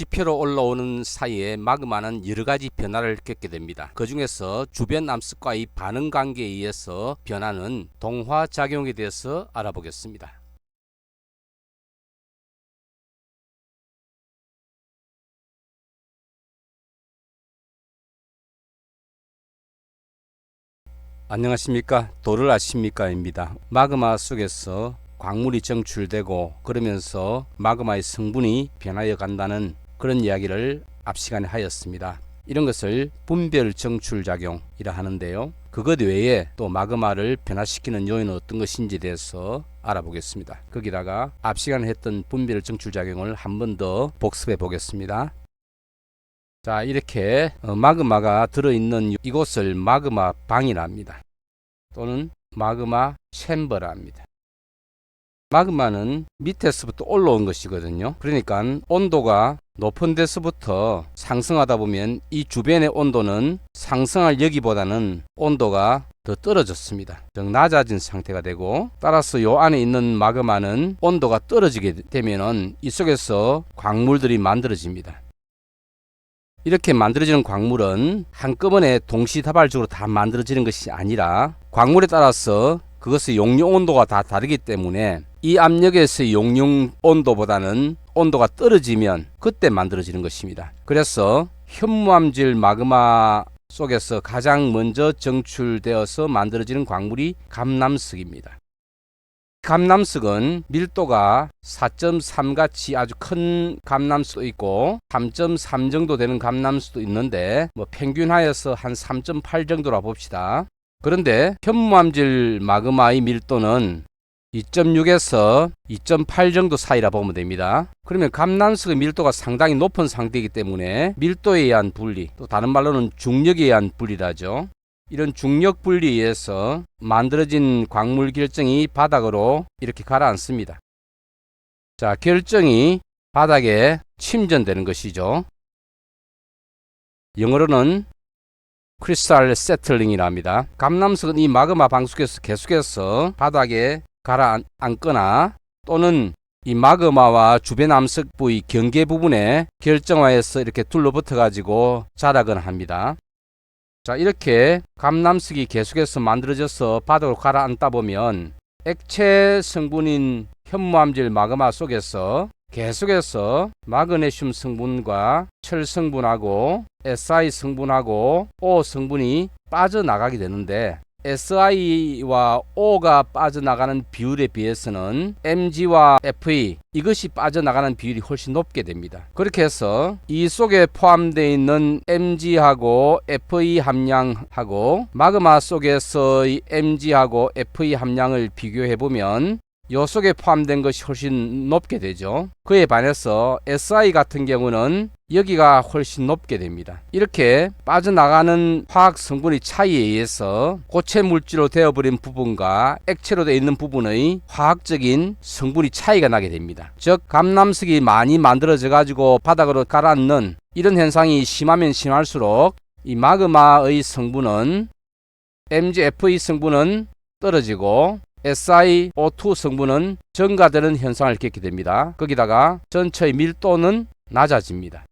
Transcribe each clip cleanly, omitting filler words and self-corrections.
지표로 올라오는 사이에 마그마는 여러가지 변화를 겪게 됩니다. 그 중에서 주변 암석과의 반응 관계에 의해서 변하는 동화작용에 대해서 알아보겠습니다. 안녕하십니까, 도를 아십니까입니다. 마그마 속에서 광물이 정출되고 그러면서 마그마의 성분이 변하여 간다는 그런 이야기를 앞 시간에 하였습니다. 이런 것을 분별 정출 작용이라 하는데요. 그것 외에 또 마그마를 변화시키는 요인은 어떤 것인지에 대해서 알아보겠습니다. 거기다가 앞 시간에 했던 분별 정출 작용을 한 번 더 복습해 보겠습니다. 자, 이렇게 마그마가 들어있는 이곳을 마그마 방이라 합니다. 또는 마그마 챔버라 합니다. 마그마는 밑에서부터 올라온 것이거든요. 그러니까 온도가 높은 데서부터 상승하다 보면 이 주변의 온도는 상승할 여기보다는 온도가 더 떨어졌습니다. 즉 낮아진 상태가 되고, 따라서 요 안에 있는 마그마는 온도가 떨어지게 되면은 이 속에서 광물들이 만들어집니다. 이렇게 만들어지는 광물은 한꺼번에 동시다발적으로 다 만들어지는 것이 아니라 광물에 따라서 그것의 용융 온도가 다 다르기 때문에 이 압력에서의 용융 온도보다는 온도가 떨어지면 그때 만들어지는 것입니다. 그래서 현무암질 마그마 속에서 가장 먼저 정출되어서 만들어지는 광물이 감남석입니다. 감남석은 밀도가 4.3 같이 아주 큰 감남석도 있고 3.3 정도 되는 감남석도 있는데 평균하여서 한 3.8 정도라 봅시다. 그런데 현무암질 마그마의 밀도는 2.6에서 2.8 정도 사이라 보면 됩니다. 그러면 감남석의 밀도가 상당히 높은 상태이기 때문에 밀도에 의한 분리, 또 다른 말로는 중력에 의한 분리라죠. 이런 중력 분리에 의해서 만들어진 광물 결정이 바닥으로 이렇게 가라앉습니다. 자, 결정이 바닥에 침전되는 것이죠. 영어로는 크리스탈 세틀링이라 합니다. 감남석은 이 마그마 방수에서 계속해서 바닥에 가라앉거나 또는 이 마그마와 주변 암석 부위 경계 부분에 결정화해서 이렇게 둘러붙어 가지고 자라거나 합니다. 자, 이렇게 감남석이 계속해서 만들어져서 바닥으로 가라앉다 보면 액체 성분인 현무암질 마그마 속에서 계속해서 마그네슘 성분과 철 성분하고 Si 성분하고 O 성분이 빠져나가게 되는데, Si와 O가 빠져나가는 비율에 비해서는 Mg와 Fe 이것이 빠져나가는 비율이 훨씬 높게 됩니다. 그렇게 해서 이 속에 포함되어 있는 Mg하고 Fe 함량하고 마그마 속에서의 Mg하고 Fe 함량을 비교해 보면 요 속에 포함된 것이 훨씬 높게 되죠. 그에 반해서 Si 같은 경우는 여기가 훨씬 높게 됩니다. 이렇게 빠져나가는 화학 성분의 차이에 의해서 고체 물질로 되어버린 부분과 액체로 되어 있는 부분의 화학적인 성분이 차이가 나게 됩니다. 즉 감남석이 많이 만들어져 가지고 바닥으로 가라앉는 이런 현상이 심하면 심할수록 이 마그마의 성분은 MgFe 성분은 떨어지고 SiO2 성분은 증가되는 현상을 겪게 됩니다. 거기다가 전체의 밀도는 낮아집니다.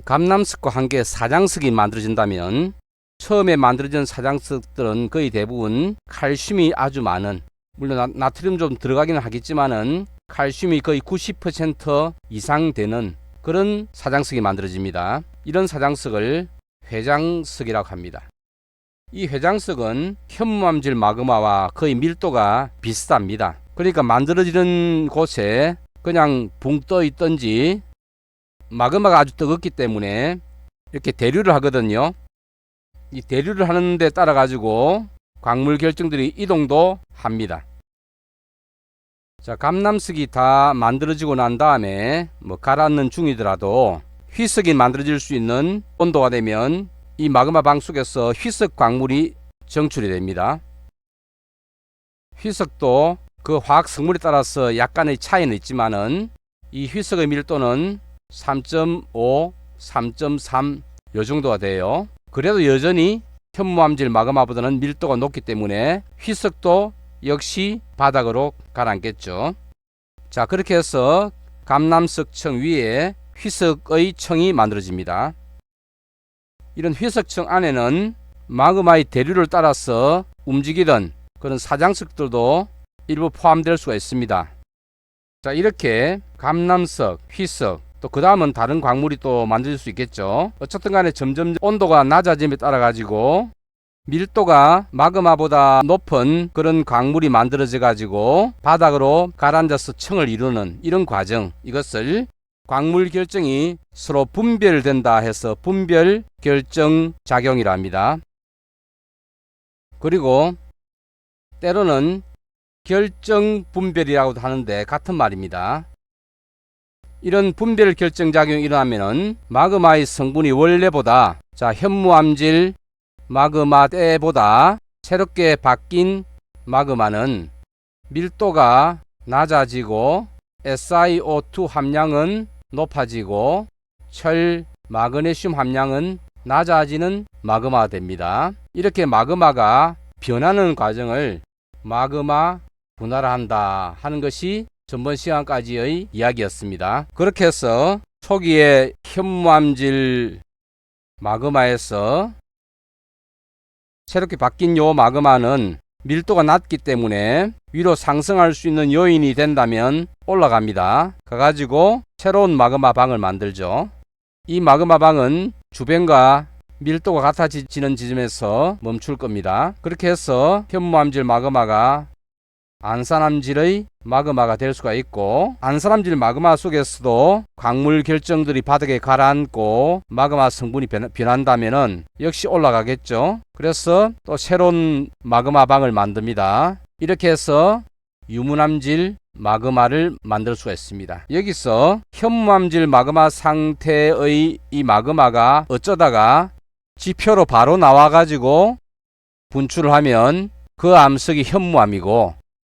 감남석과 함께 사장석이 만들어진다면 처음에 만들어진 사장석들은 거의 대부분 칼슘이 아주 많은, 물론 나트륨 좀 들어가기는 하겠지만은 칼슘이 거의 90% 이상 되는 그런 사장석이 만들어집니다. 이런 사장석을 회장석이라고 합니다. 이 회장석은 현무암질 마그마와 거의 밀도가 비슷합니다. 그러니까 만들어지는 곳에 그냥 붕 떠 있든지 마그마가 아주 뜨겁기 때문에 이렇게 대류를 하거든요. 이 대류를 하는 데 따라 가지고 광물 결정들이 이동도 합니다. 자, 감남석이 다 만들어지고 난 다음에 가라앉는 중이더라도 휘석이 만들어질 수 있는 온도가 되면 이 마그마 방 속에서 휘석 광물이 정출이 됩니다. 휘석도 그 화학 성분에 따라서 약간의 차이는 있지만은 이 휘석의 밀도는 3.5, 3.3 요 정도가 돼요. 그래도 여전히 현무암질 마그마보다는 밀도가 높기 때문에 휘석도 역시 바닥으로 가라앉겠죠. 자, 그렇게 해서 감남석 청 위에 희석의 청이 만들어집니다. 이런 희석청 안에는 마그마의 대류를 따라서 움직이던 그런 사장석들도 일부 포함될 수가 있습니다. 자, 이렇게 감남석, 희석, 또 그 다음은 다른 광물이 또 만들어질 수 있겠죠. 어쨌든 간에 점점 온도가 낮아짐에 따라 가지고 밀도가 마그마보다 높은 그런 광물이 만들어져 가지고 바닥으로 가라앉아서 청을 이루는 이런 과정, 이것을 광물 결정이 서로 분별된다 해서 분별 결정 작용이라 합니다. 그리고 때로는 결정 분별이라고도 하는데 같은 말입니다. 이런 분별 결정 작용이 일어나면은 마그마의 성분이 원래보다, 자, 현무암질 마그마 때보다 새롭게 바뀐 마그마는 밀도가 낮아지고 SiO2 함량은 높아지고 철, 마그네슘 함량은 낮아지는 마그마가 됩니다. 이렇게 마그마가 변하는 과정을 마그마 분화한다 하는 것이 전번 시간까지의 이야기였습니다. 그렇게 해서 초기에 현무암질 마그마에서 새롭게 바뀐 요 마그마는 밀도가 낮기 때문에 위로 상승할 수 있는 요인이 된다면 올라갑니다. 가가지고 새로운 마그마 방을 만들죠. 이 마그마 방은 주변과 밀도가 같아지는 지점에서 멈출 겁니다. 그렇게 해서 현무암질 마그마가 안산암질의 마그마가 될 수가 있고, 안산암질 마그마 속에서도 광물 결정들이 바닥에 가라앉고 마그마 성분이 변한다면은 역시 올라가겠죠. 그래서 또 새로운 마그마 방을 만듭니다. 이렇게 해서 유문암질 마그마를 만들 수가 있습니다. 여기서 현무암질 마그마 상태의 이 마그마가 어쩌다가 지표로 바로 나와 가지고 분출을 하면 그 암석이 현무암이고,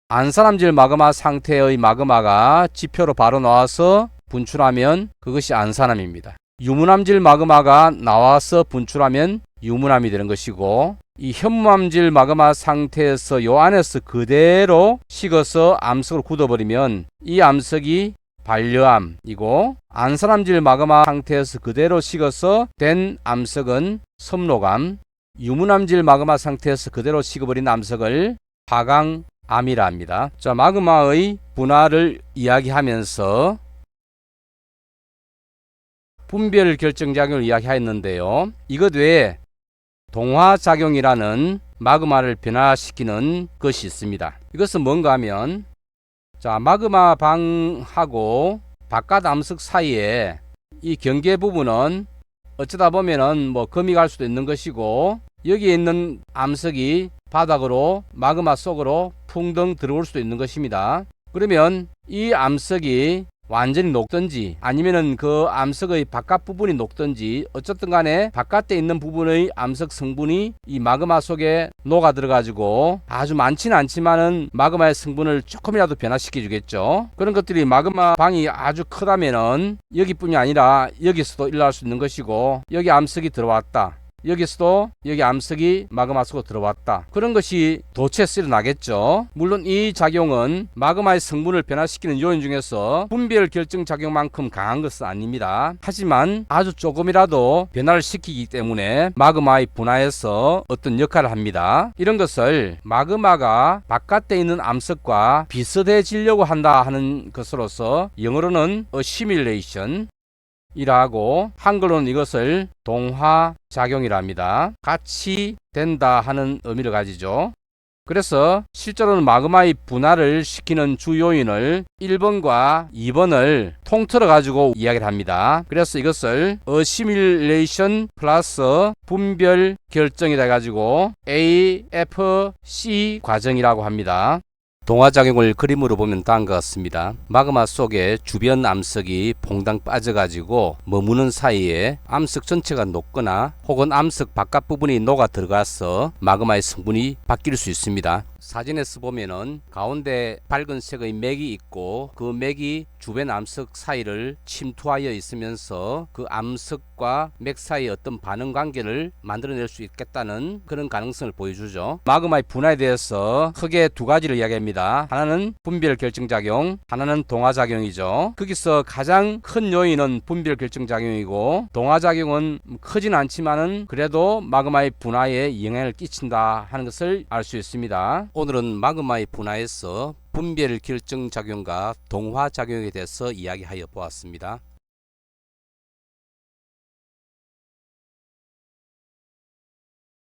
안산암질 마그마 상태의 마그마가 지표로 바로 나와서 분출하면 그것이 안산암입니다. 유문암질 마그마가 나와서 분출하면 유문암이 되는 것이고, 이 현무암질 마그마 상태에서 요 안에서 그대로 식어서 암석으로 굳어버리면 이 암석이 반려암이고, 안산암질 마그마 상태에서 그대로 식어서 된 암석은 섬록암, 유문암질 마그마 상태에서 그대로 식어버린 암석을 화강암이라 합니다. 자, 마그마의 분화를 이야기하면서 분별 결정작용을 이야기하였는데요. 이것 외에 동화작용이라는 마그마를 변화시키는 것이 있습니다. 이것은 뭔가 하면, 자, 마그마 방하고 바깥 암석 사이에 이 경계 부분은 어쩌다 보면은 금이 갈 수도 있는 것이고, 여기에 있는 암석이 바닥으로 마그마 속으로 풍덩 들어올 수도 있는 것입니다. 그러면 이 암석이 완전히 녹든지 아니면은 그 암석의 바깥 부분이 녹든지 어쨌든 간에 바깥에 있는 부분의 암석 성분이 이 마그마 속에 녹아 들어가지고 아주 많지는 않지만은 마그마의 성분을 조금이라도 변화시켜 주겠죠. 그런 것들이 마그마 방이 아주 크다면은 여기뿐이 아니라 여기서도 일어날 수 있는 것이고, 여기 암석이 들어왔다, 여기서도 여기 암석이 마그마 속으로 들어왔다, 그런 것이 도체에서 일어나겠죠. 물론 이 작용은 마그마의 성분을 변화시키는 요인 중에서 분별 결정 작용만큼 강한 것은 아닙니다. 하지만 아주 조금이라도 변화를 시키기 때문에 마그마의 분화에서 어떤 역할을 합니다. 이런 것을 마그마가 바깥에 있는 암석과 비슷해지려고 한다 하는 것으로서 영어로는 assimilation 이라고, 한글로는 이것을 동화작용이라 합니다. 같이 된다 하는 의미를 가지죠. 그래서 실제로는 마그마의 분화를 시키는 주요인을 1번과 2번을 통틀어 가지고 이야기를 합니다. 그래서 이것을 assimilation 플러스 분별 결정이라 가지고 AFC 과정이라고 합니다. 동화작용을 그림으로 보면 다음과 같습니다. 마그마 속에 주변 암석이 퐁당 빠져가지고 머무는 사이에 암석 전체가 녹거나 혹은 암석 바깥 부분이 녹아 들어가서 마그마의 성분이 바뀔 수 있습니다. 사진에서 보면은 가운데 밝은 색의 맥이 있고 그 맥이 주변 암석 사이를 침투하여 있으면서 그 암석과 맥 사이의 어떤 반응 관계를 만들어낼 수 있겠다는 그런 가능성을 보여주죠. 마그마의 분화에 대해서 크게 두 가지를 이야기합니다. 있습니다. 하나는 분별 결정작용, 하나는 동화작용이죠. 거기서 가장 큰 요인은 분별 결정작용이고 동화작용은 크진 않지만은 그래도 마그마의 분화에 영향을 끼친다 하는 것을 알 수 있습니다. 오늘은 마그마의 분화에서 분별 결정작용과 동화작용에 대해서 이야기하여 보았습니다.